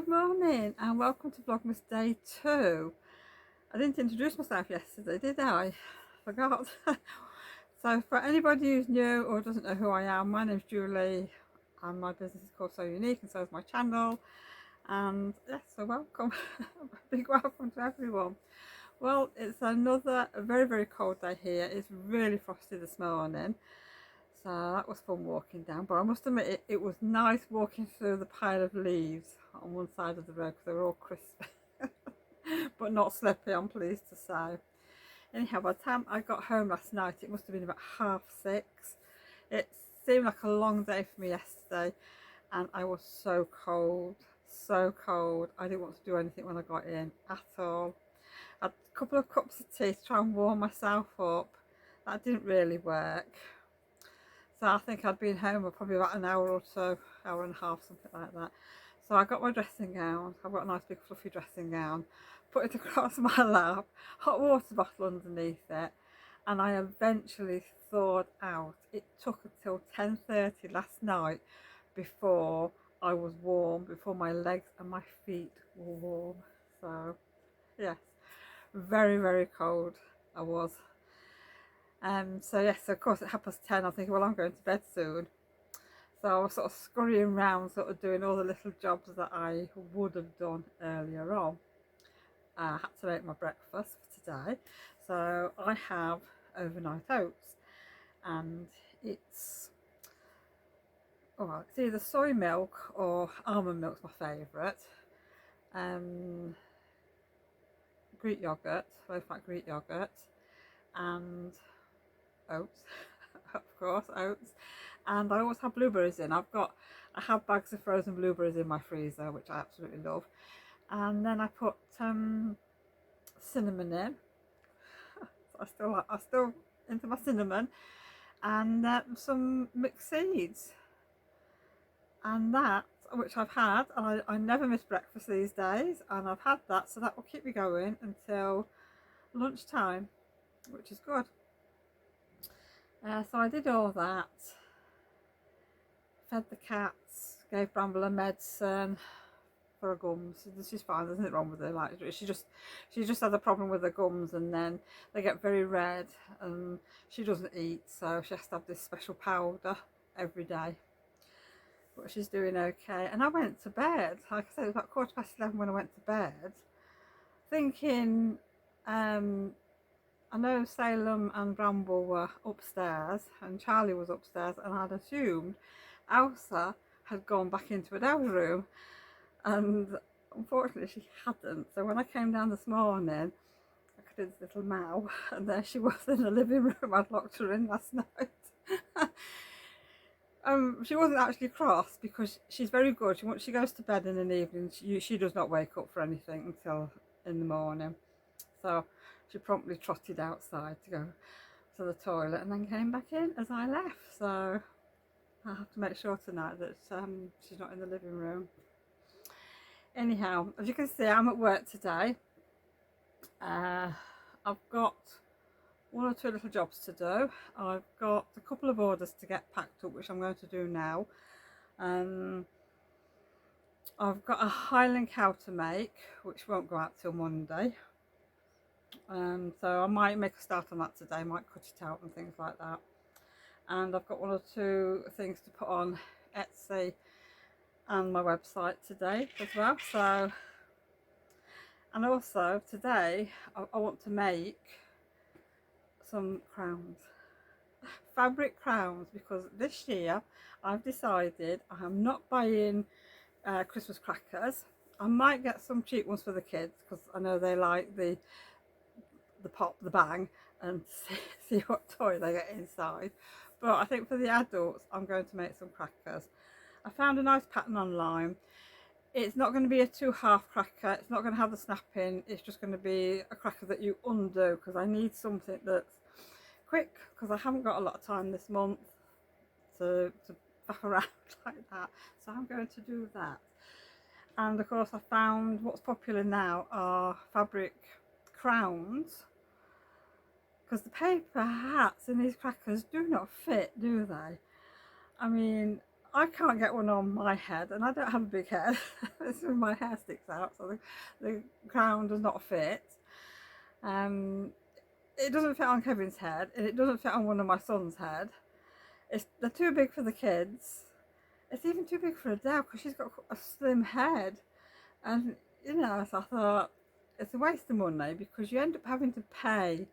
Good morning and welcome to Vlogmas Day 2. I didn't introduce myself yesterday, did I? Forgot. So for anybody who's new or doesn't know who I am, my name's Julie and my business is called SewUnique and so is my channel. And yes, so welcome. A big welcome to everyone. Well, it's another very cold day here. It's really frosty this morning. So that was fun walking down, but I must admit it was nice walking through the pile of leaves on one side of the road because they were all crispy but not slippy, I'm pleased to say. Anyhow, by the time I got home last night it must have been about 6:30. It seemed like a long day for me yesterday and I was so cold. I didn't want to do anything when I got in at all. I had a couple of cups of tea to try and warm myself up. That didn't really work. So I think I'd been home for probably about an hour or so, hour and a half, something like that. So I got my dressing gown. I've got a nice big fluffy dressing gown. Put it across my lap, hot water bottle underneath it, and I eventually thawed out. It took until 10:30 last night before I was warm, before my legs and my feet were warm. So yes, very cold I was. So yes, of course at 10:30 I'm thinking, well, I'm going to bed soon. So I was sort of scurrying around, sort of doing all the little jobs that I would have done earlier on. I had to make my breakfast for today. So I have overnight oats and it's either soy milk or almond milk's my favourite. Greek yogurt, low fat Greek yogurt, and oats, of course, oats. And I always have blueberries in. I have bags of frozen blueberries in my freezer, which I absolutely love. And then I put cinnamon in. So I still into my cinnamon, and some mixed seeds. And that, which I've had, and I never miss breakfast these days, and I've had that, so that will keep me going until lunchtime, which is good. So I did all that, fed the cats, gave Bramble a medicine for her gums. She's fine, there's nothing wrong with her. Like she just had a problem with her gums, and then they get very red, and she doesn't eat, so she has to have this special powder every day. But she's doing okay. And I went to bed, like I said, it was about 11:15 when I went to bed, thinking I know Salem and Bramble were upstairs and Charlie was upstairs, and I'd assumed Elsa had gone back into Adele's room, and unfortunately she hadn't. So when I came down this morning I could hear this little meow, and there she was in the living room. I'd locked her in last night. She wasn't actually cross because she's very good. Once she goes to bed in an evening, she does not wake up for anything until in the morning. So she promptly trotted outside to go to the toilet and then came back in as I left. So I have to make sure tonight that she's not in the living room. Anyhow, as you can see, I'm at work today. I've got one or two little jobs to do. I've got a couple of orders to get packed up, which I'm going to do now. I've got a Highland cow to make, which won't go out till Monday. So I might make a start on that today, might cut it out and things like that. And I've got one or two things to put on Etsy and my website today as well. So, and also today I want to make some crowns, fabric crowns, because this year I've decided I am not buying Christmas crackers. I might get some cheap ones for the kids because I know they like the pop, the bang, and see what toy they get inside. But I think for the adults I'm going to make some crackers. I found a nice pattern online. It's not going to be a 2/2 cracker, it's not going to have the snapping, it's just going to be a cracker that you undo, because I need something that's quick, because I haven't got a lot of time this month to faff around like that. So I'm going to do that. And of course I found what's popular now are fabric crowns, because the paper hats in these crackers do not fit, do they? I mean, I can't get one on my head, and I don't have a big head. This is my hair sticks out, so the crown does not fit. It doesn't fit on Kevin's head, and it doesn't fit on one of my son's head. They're too big for the kids. It's even too big for Adele because she's got a slim head. And you know, so I thought it's a waste of money because you end up having to pay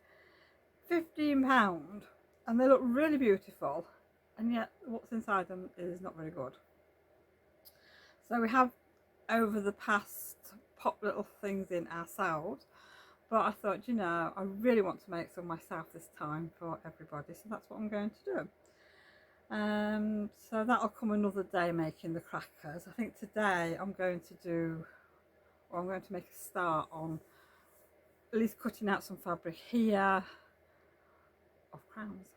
£15 and they look really beautiful, and yet what's inside them is not very good. So we have over the past popped little things in ourselves, but I thought, you know, I really want to make some myself this time for everybody, so that's what I'm going to do. So that'll come another day, making the crackers. I think today I'm going to make a start on at least cutting out some fabric here of crowns.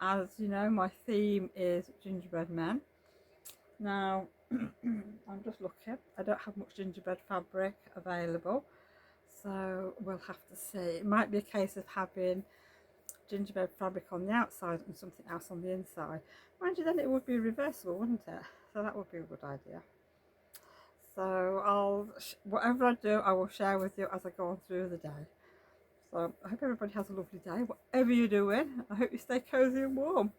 As you know, my theme is gingerbread men. Now I'm just looking, I don't have much gingerbread fabric available, so we'll have to see. It might be a case of having gingerbread fabric on the outside and something else on the inside. Mind you, then it would be reversible, wouldn't it? So that would be a good idea. So whatever I do, I will share with you as I go on through the day. So I hope everybody has a lovely day, whatever you're doing. I hope you stay cozy and warm.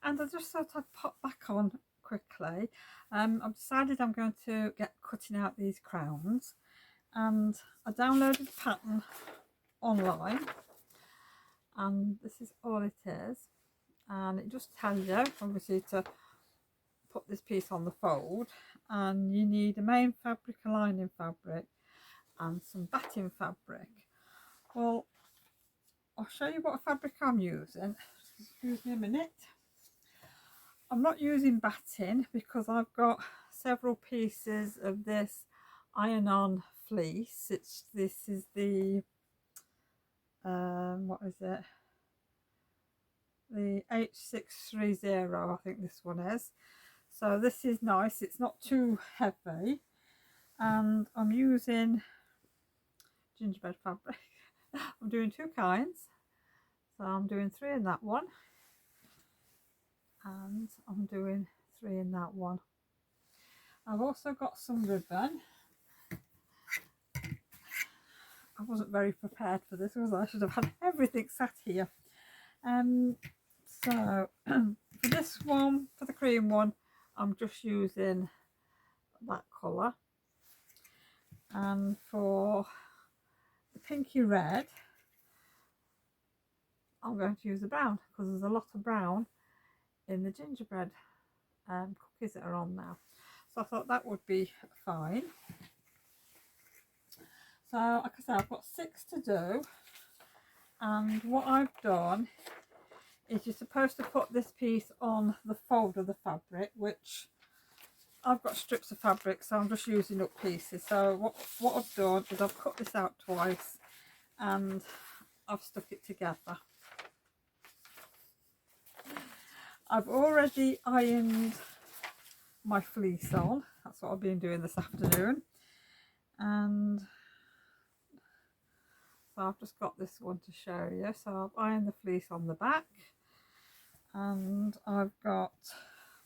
And I just thought I'd pop back on quickly. I've decided I'm going to get cutting out these crowns, and I downloaded the pattern online, and this is all it is. And it just tells you obviously to put this piece on the fold, and you need a main fabric, a lining fabric and some batting fabric. Well, I'll show you what fabric I'm using. Excuse me a minute. I'm not using batting because I've got several pieces of this iron-on fleece. This is the what is it? The H630, I think this one is. So this is nice. It's not too heavy, and I'm using gingerbread fabric. I'm doing two kinds. So I'm doing 3 in that one, and I'm doing 3 in that one. I've also got some ribbon. I wasn't very prepared for this, was I? I should have had everything sat here. So for this one, for the cream one, I'm just using that colour, and for the pinky red I'm going to use the brown because there's a lot of brown in the gingerbread cookies that are on now. So I thought that would be fine. So like I said, I've got 6 to do, and what I've done is you're supposed to put this piece on the fold of the fabric, which I've got strips of fabric, so I'm just using up pieces. So what I've done is I've cut this out twice and I've stuck it together. I've already ironed my fleece on. That's what I've been doing this afternoon. And so I've just got this one to show you. So I've ironed the fleece on the back, and I've got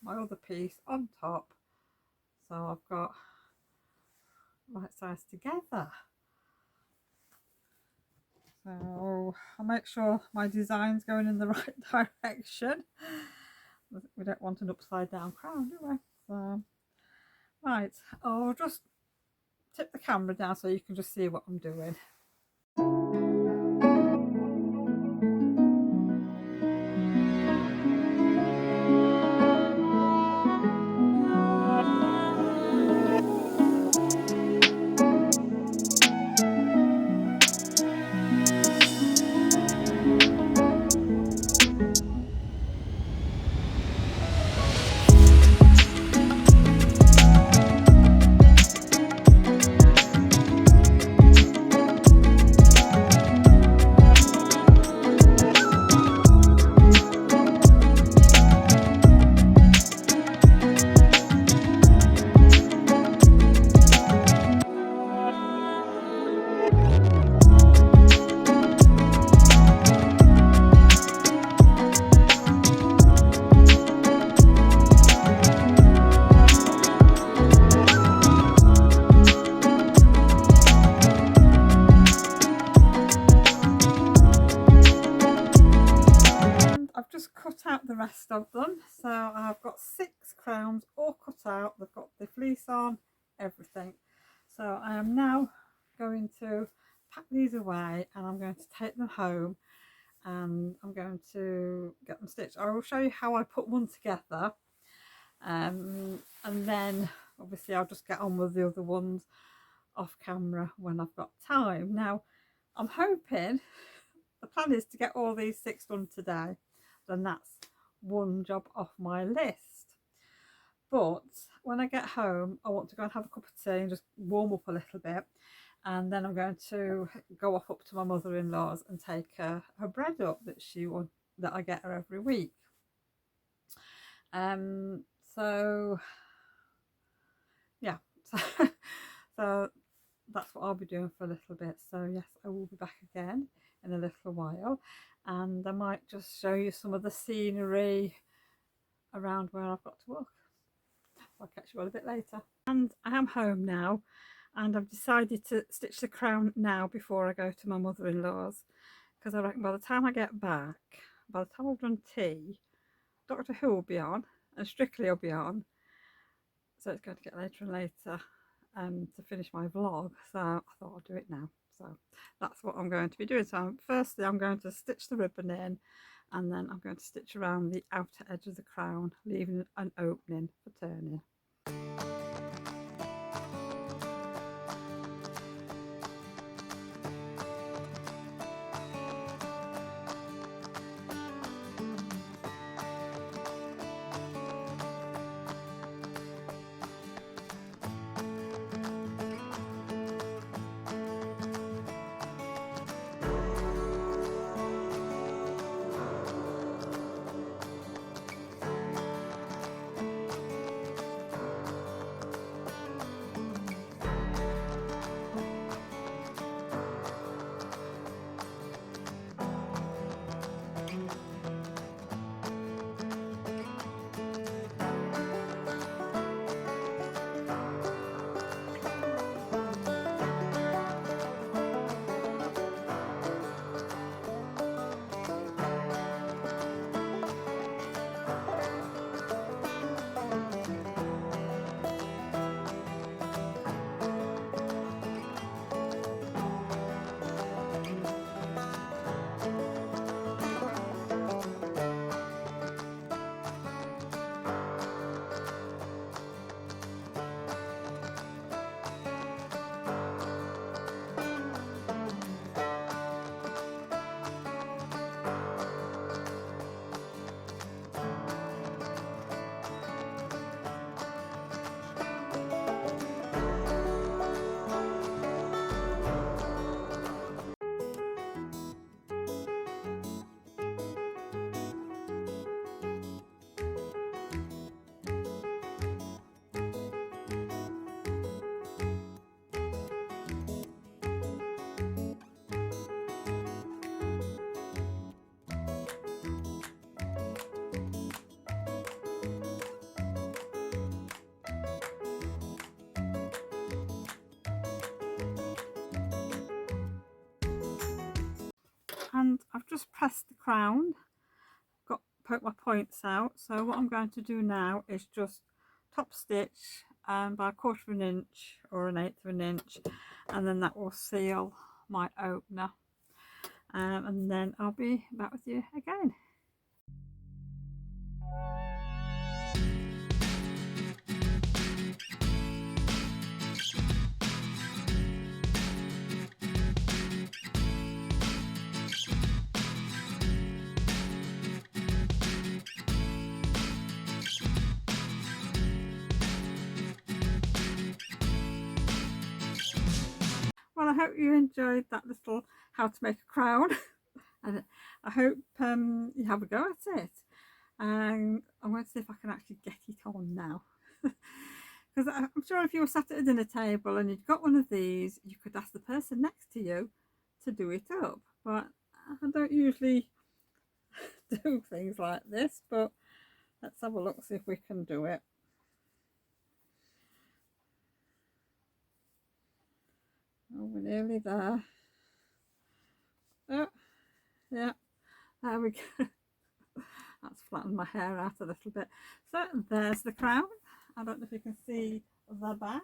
my other piece on top. So I've got right sides together. So I'll make sure my design's going in the right direction. We don't want an upside down crown, do we? So, right, I'll just tip the camera down so you can just see what I'm doing. The rest of them, so I've got 6 crowns all cut out. They've got the fleece on, everything. So I am now going to pack these away, and I'm going to take them home, and I'm going to get them stitched. I will show you how I put one together, and then obviously I'll just get on with the other ones off camera when I've got time. Now I'm hoping, the plan is to get all these 6 done today, then that's one job off my list. But when I get home, I want to go and have a cup of tea and just warm up a little bit, and then I'm going to go off up to my mother-in-law's and take her bread up that I get her every week. So yeah, so that's what I'll be doing for a little bit. So yes, I will be back again in a little while, and I might just show you some of the scenery around where I've got to work. I'll catch you all a bit later. And I am home now, and I've decided to stitch the crown now before I go to my mother-in-law's, because I reckon by the time I get back, by the time I've done tea, Doctor Who will be on and Strictly will be on, so it's going to get later and later to finish my vlog. So I thought I'll do it now. So that's what I'm going to be doing. So firstly I'm going to stitch the ribbon in, and then I'm going to stitch around the outer edge of the crown, leaving an opening for turning. just pressed the crown, poke my points out. So what I'm going to do now is just top stitch by 1/4 of an inch or 1/8 of an inch, and then that will seal my opener, and then I'll be back with you again. Well, I hope you enjoyed that little how to make a crown and I hope you have a go at it. I'm going to see if I can actually get it on now. Because I'm sure if you were sat at a dinner table and you'd got one of these, you could ask the person next to you to do it up. But I don't usually do things like this, but let's have a look, see if we can do it. Oh, we're nearly there. Oh, yeah, there we go. That's flattened my hair out a little bit. So there's the crown. I don't know if you can see the back.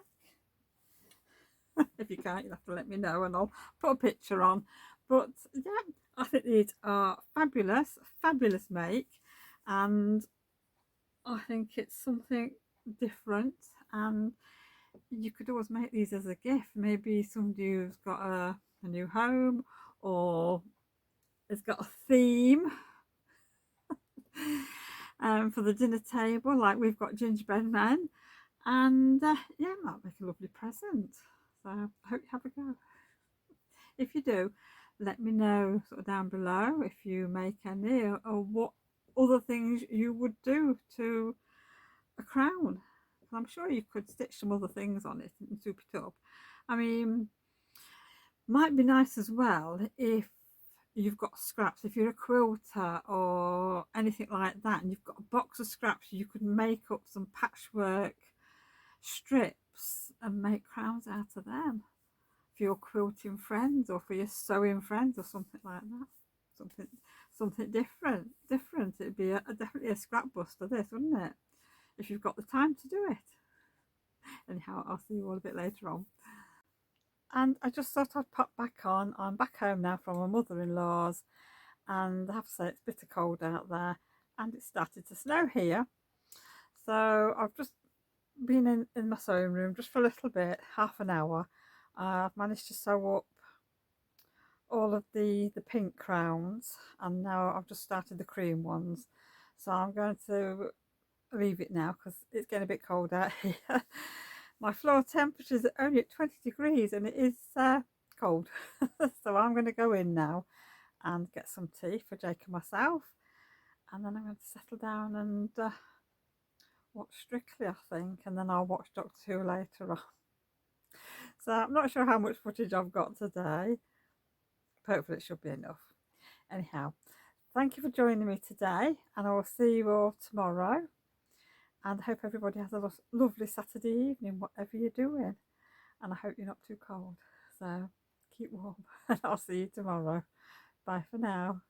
If you can't, you'll have to let me know and I'll put a picture on. But yeah, I think these are fabulous, fabulous make, and I think it's something different, and you could always make these as a gift. Maybe somebody who's got a new home or has got a theme for the dinner table, like we've got gingerbread men, and yeah, it might make a lovely present. So I hope you have a go. If you do, let me know sort of down below if you make any, or what other things you would do to a crown. I'm sure you could stitch some other things on it and soup it up. I mean, might be nice as well if you've got scraps, if you're a quilter or anything like that, and you've got a box of scraps, you could make up some patchwork strips and make crowns out of them for your quilting friends or for your sewing friends or something like that. Something different. It'd be definitely a scrap buster, this, wouldn't it, if you've got the time to do it. Anyhow, I'll see you all a bit later on. And I just thought I'd pop back on. I'm back home now from my mother-in-law's, and I have to say it's bitter cold out there, and it started to snow here. So I've just been in my sewing room just for a little bit, half an hour. I've managed to sew up all of the pink crowns, and now I've just started the cream ones. So I'm going to leave it now because it's getting a bit cold out here. My floor temperature is only at 20 degrees and it is cold. So I'm going to go in now and get some tea for Jake and myself, and then I'm going to settle down and watch Strictly, I think, and then I'll watch Doctor Who later on. So I'm not sure how much footage I've got today. Hopefully it should be enough. Anyhow, thank you for joining me today, and I will see you all tomorrow. And I hope everybody has a lovely Saturday evening, whatever you're doing. And I hope you're not too cold. So keep warm, and I'll see you tomorrow. Bye for now.